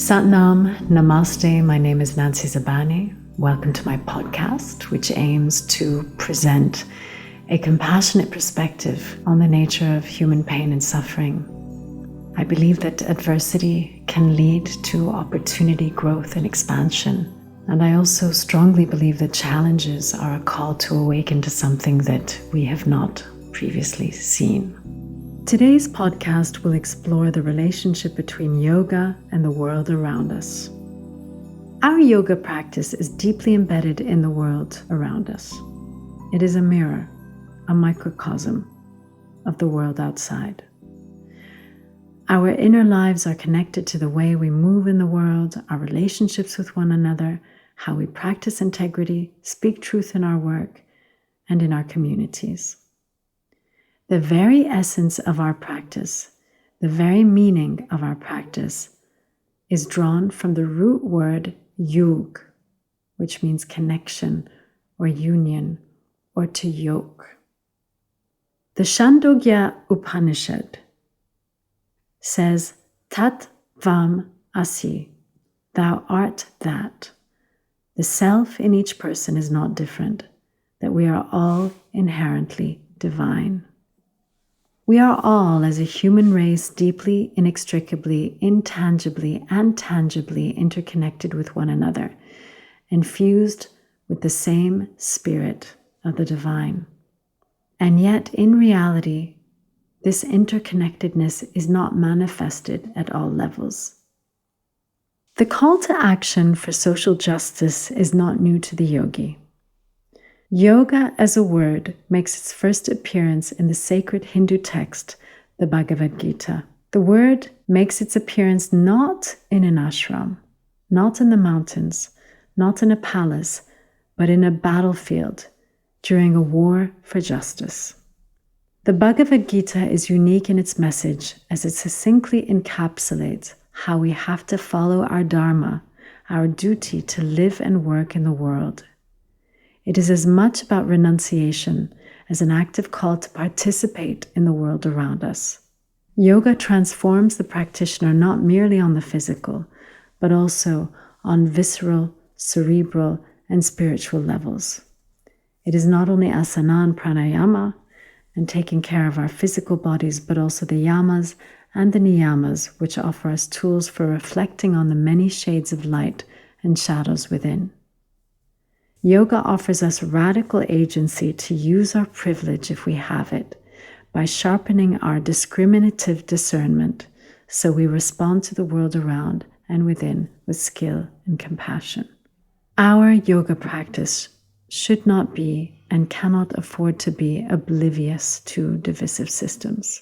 Satnam, Namaste, my name is Nancy Zabaneh. Welcome to my podcast, which aims to present a compassionate perspective on the nature of human pain and suffering. I believe that adversity can lead to opportunity, growth, and expansion. And I also strongly believe that challenges are a call to awaken to something that we have not previously seen. Today's podcast will explore the relationship between yoga and the world around us. Our yoga practice is deeply embedded in the world around us. It is a mirror, a microcosm of the world outside. Our inner lives are connected to the way we move in the world, our relationships with one another, how we practice integrity, speak truth in our work, and in our communities. The very essence of our practice, the very meaning of our practice, is drawn from the root word yug, which means connection or union or to yoke. The Chandogya Upanishad says, Tat Tvam Asi, thou art that. The self in each person is not different, that we are all inherently divine. We are all, as a human race, deeply, inextricably, intangibly, and tangibly interconnected with one another, infused with the same spirit of the divine. And yet, in reality, this interconnectedness is not manifested at all levels. The call to action for social justice is not new to the yogi. Yoga as a word makes its first appearance in the sacred Hindu text, the Bhagavad Gita. The word makes its appearance not in an ashram, not in the mountains, not in a palace, but in a battlefield during a war for justice. The Bhagavad Gita is unique in its message as it succinctly encapsulates how we have to follow our dharma, our duty to live and work in the world. It is as much about renunciation as an active call to participate in the world around us. Yoga transforms the practitioner not merely on the physical, but also on visceral, cerebral, and spiritual levels. It is not only asana and pranayama and taking care of our physical bodies, but also the yamas and the niyamas, which offer us tools for reflecting on the many shades of light and shadows within. Yoga offers us radical agency to use our privilege, if we have it, by sharpening our discriminative discernment so we respond to the world around and within with skill and compassion. Our yoga practice should not be and cannot afford to be oblivious to divisive systems.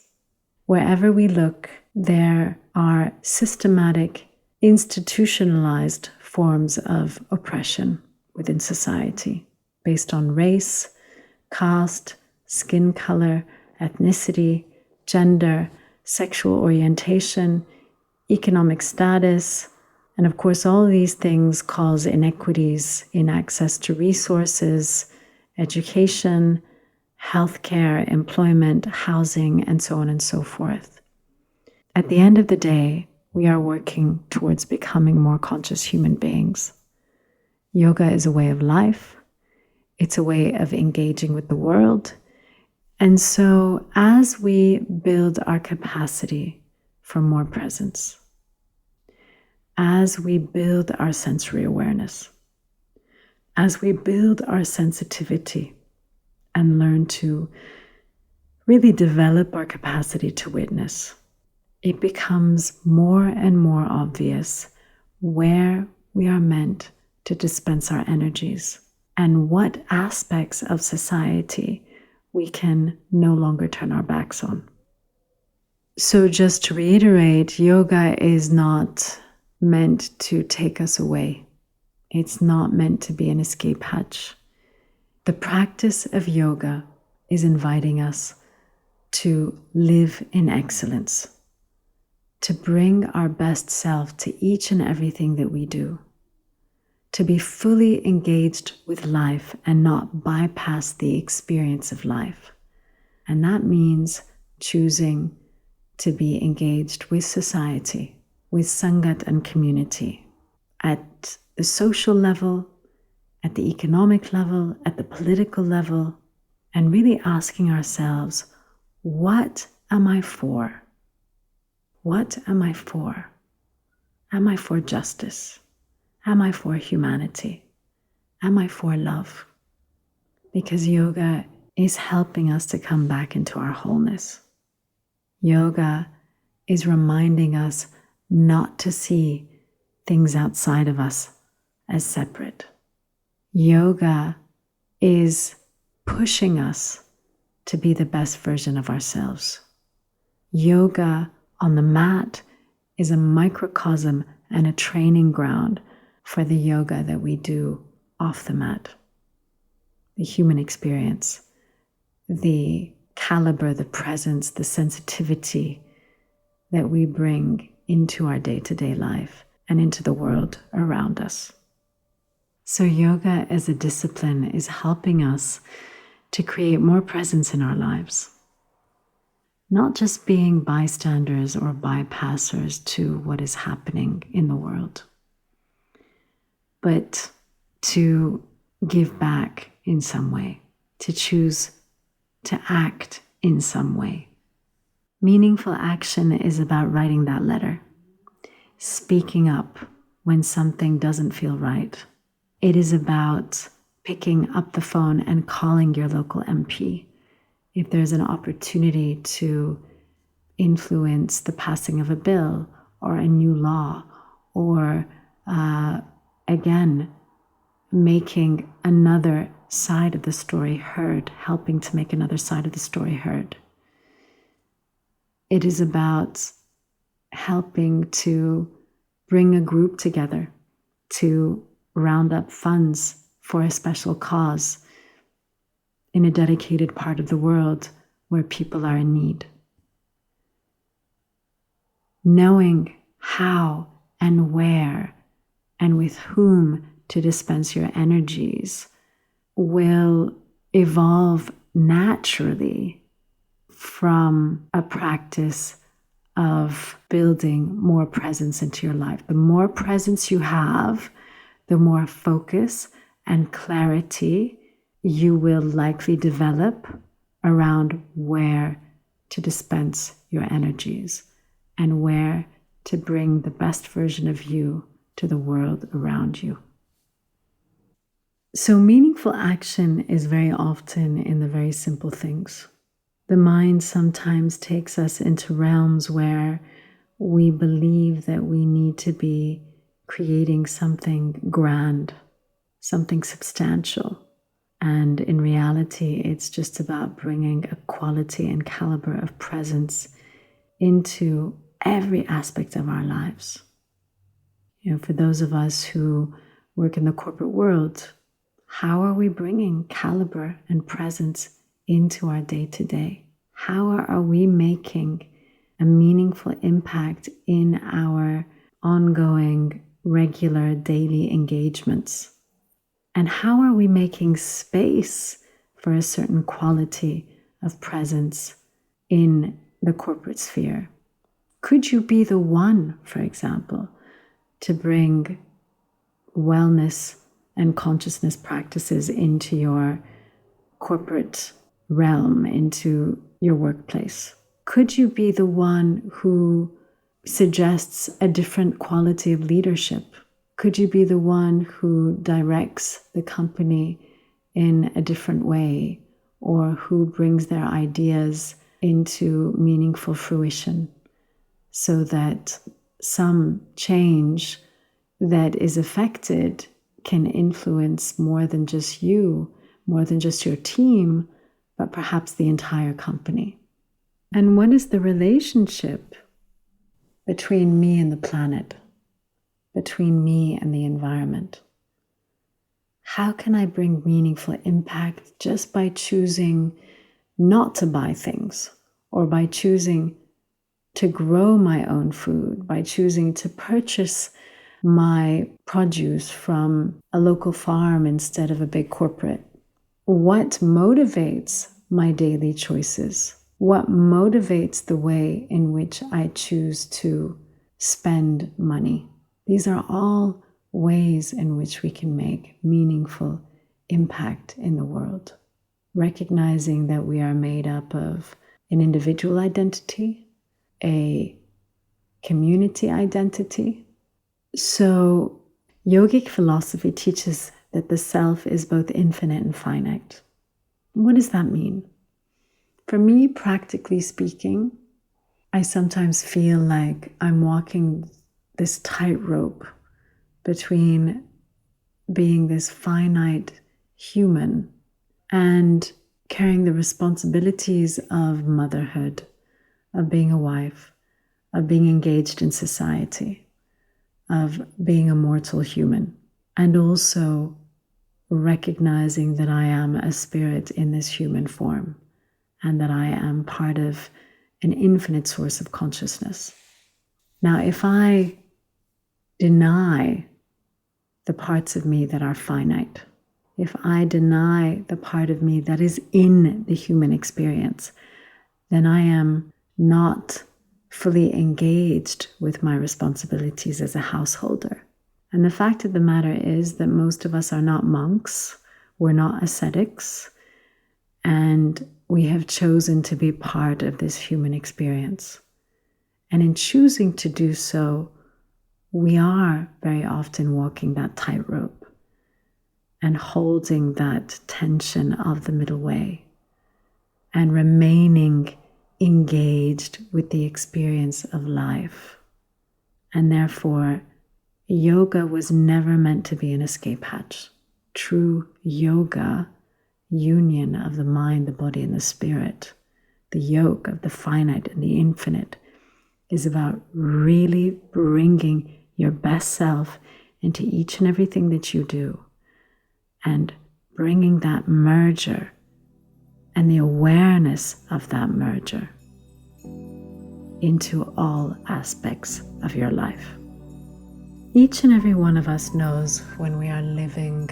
Wherever we look, there are systematic, institutionalized forms of oppression within society based on race, caste, skin color, ethnicity, gender, sexual orientation, economic status, and of course all of these things cause inequities in access to resources, education, healthcare, employment, housing, and so on and so forth. At the end of the day, we are working towards becoming more conscious human beings. Yoga is a way of life. It's a way of engaging with the world. And so as we build our capacity for more presence, as we build our sensory awareness, as we build our sensitivity and learn to really develop our capacity to witness, it becomes more and more obvious where we are meant to dispense our energies and what aspects of society we can no longer turn our backs on. So just to reiterate, yoga is not meant to take us away. It's not meant to be an escape hatch. The practice of yoga is inviting us to live in excellence, to bring our best self to each and everything that we do, to be fully engaged with life and not bypass the experience of life. And that means choosing to be engaged with society with Sangat and community at the social level, at the economic level, at the political level, and really asking ourselves, what am I for? What am I for? Am I for justice? Am I for humanity? Am I for love? Because yoga is helping us to come back into our wholeness. Yoga is reminding us not to see things outside of us as separate. Yoga is pushing us to be the best version of ourselves. Yoga on the mat is a microcosm and a training ground for the yoga that we do off the mat. The human experience, the caliber, the presence, the sensitivity that we bring into our day-to-day life and into the world around us. So yoga as a discipline is helping us to create more presence in our lives. Not just being bystanders or bypassers to what is happening in the world, but to give back in some way, to choose to act in some way. Meaningful action is about writing that letter, speaking up when something doesn't feel right. It is about picking up the phone and calling your local MP if there's an opportunity to influence the passing of a bill or a new law, or again, making another side of the story heard, helping to make another side of the story heard. It is about helping to bring a group together to round up funds for a special cause in a dedicated part of the world where people are in need. Knowing how and where and with whom to dispense your energies will evolve naturally from a practice of building more presence into your life. The more presence you have, the more focus and clarity you will likely develop around where to dispense your energies and where to bring the best version of you to the world around you. So meaningful action is very often in the very simple things. The mind sometimes takes us into realms where we believe that we need to be creating something grand, something substantial. And in reality, it's just about bringing a quality and caliber of presence into every aspect of our lives. For those of us who work in the corporate world, how are we bringing caliber and presence into our day-to-day? How are we making a meaningful impact in our ongoing, regular, daily engagements? And how are we making space for a certain quality of presence in the corporate sphere? Could you be the one, for example, to bring wellness and consciousness practices into your corporate realm, into your workplace? Could you be the one who suggests a different quality of leadership? Could you be the one who directs the company in a different way, or who brings their ideas into meaningful fruition so that some change that is affected can influence more than just you, more than just your team, but perhaps the entire company? And what is the relationship between me and the planet, between me and the environment? How can I bring meaningful impact just by choosing not to buy things, or by choosing to grow my own food, by choosing to purchase my produce from a local farm instead of a big corporate? What motivates my daily choices? What motivates the way in which I choose to spend money. These are all ways in which we can make meaningful impact in the world. Recognizing that we are made up of an individual identity, a community identity. So, yogic philosophy teaches that the self is both infinite and finite. What does that mean? For me, practically speaking, I sometimes feel like I'm walking this tightrope between being this finite human and carrying the responsibilities of motherhood, of being a wife, of being engaged in society, of being a mortal human, and also recognizing that I am a spirit in this human form and that I am part of an infinite source of consciousness. Now, if I deny the parts of me that are finite, if I deny the part of me that is in the human experience, then I am not fully engaged with my responsibilities as a householder. And the fact of the matter is that most of us are not monks, we're not ascetics, and we have chosen to be part of this human experience. And in choosing to do so, we are very often walking that tightrope and holding that tension of the middle way and remaining engaged with the experience of life. And therefore, yoga was never meant to be an escape hatch. True yoga, union of the mind, the body, and the spirit, the yoke of the finite and the infinite, is about really bringing your best self into each and everything that you do and bringing that merger and the awareness of that merger into all aspects of your life. Each and every one of us knows when we are living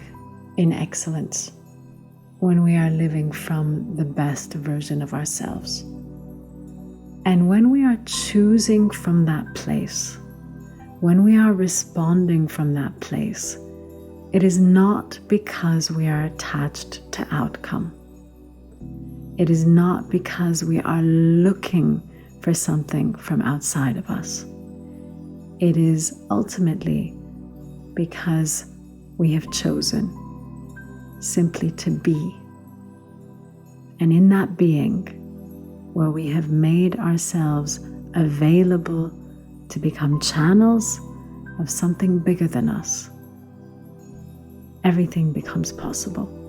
in excellence, when we are living from the best version of ourselves. And when we are choosing from that place, when we are responding from that place, it is not because we are attached to outcome. It is not because we are looking for something from outside of us. It is ultimately because we have chosen simply to be. And in that being, where we have made ourselves available to become channels of something bigger than us, everything becomes possible.